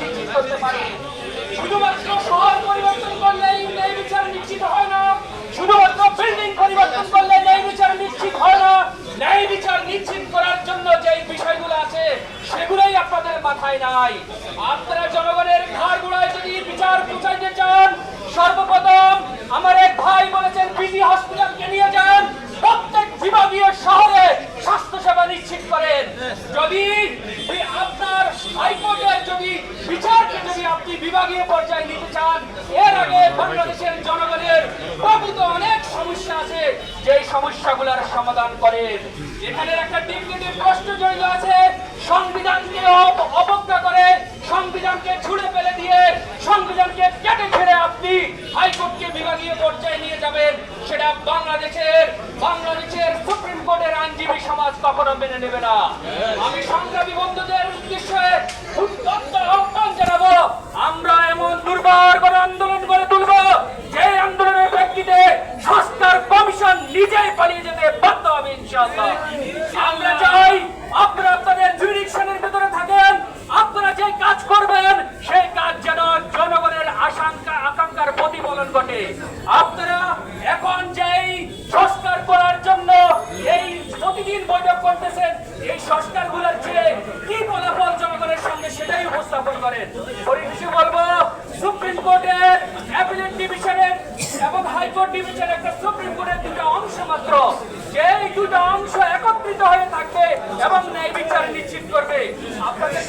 নিশ্চিত করতে পারে। শুধুমাত্র শহর পরিবর্তন করলেই ন্যায় বিচার নিশ্চিত হয় না, শুধুমাত্র বিল্ডিং পরিবর্তন করলে ন্যায় বিচার নিশ্চিত হয় না। ন্যায় বিচার নিশ্চিত করার জন্য যে বিষয়গুলো আছে সেগুলোই আপনাদের মাথায় নাই। আপনারা জনগণের ঘাড় যদি বিচার পৌঁছাইতে চান, সর্বপ্রথম আমার এক ভাই বলেছেন পিজি হসপিটালকে নিয়ে যান, প্রত্যেক বিভাগীয় শহরে স্বাস্থ্য সেবা নিশ্চিত করেন। যদি আপনার হাইকোর্টের যদি বিচারকে যদি আপনি বিভাগীয় পর্যায়ে নিতে চান, এর আগে বাংলাদেশের জনগণের প্রভূত অনেক সমস্যা আছে, যে সমস্যাগুলোর সমাধান করেন। এখানে একটা ডিগনিটির প্রশ্ন জড়িত আছে। সংবিধানকে অবজ্ঞা করে, সংবিধানকে ছুঁড়ে ফেলে দিয়ে, সংবিধানকে কেটে ছেড়ে আপনি হাইকোর্টকে বিভাগীয় পর্যায়ে নিয়ে যাবেন, সেটা বাংলাদেশের সুপ্রিম কোর্টের আইনজীবী সমাজ কখনো মেনে নেবে না। আমি সংগ্রামী বন্ধুদের উদ্দেশ্যে উত্তপ্ত আহ্বান জানাবো, আমরা এমন দুর্বার করে আন্দোলন করে তুলব যে আন্দোলনের প্রেক্ষিতে সংস্কার কমিশন নিজেই পালিয়ে যেতে বাধ্য হবে ইনশাআল্লাহ। আমরা চাই আপনারা আপনাদের জুরিডিকশনের ভিতরে থাকেন, আপনারা যে কাজ করবেন সেই কাজ যেন জনগণের আকাঙ্ক্ষার প্রতিফলন ঘটে। আপনারা এখন যেই সংস্কার করার জন্য এই প্রতিদিন বৈঠক করতেছেন, এই সংস্কারগুলোর চেয়ে কি ফলাফল জনগণের সামনে সেটাই উপস্থাপন করেন। পরিশেষে বলবো, সুপ্রিম কোর্টের অ্যাপিলেট ডিভিশনের এবং হাইকোর্ট ডিভিশনের একটা সুপ্রিম কোর্টের দুটো অংশ মাত্র, যেই দুটো অংশ একত্রিত হয়ে থাকবে এবং ন্যায় বিচার নিশ্চিত করবে। আপনাদের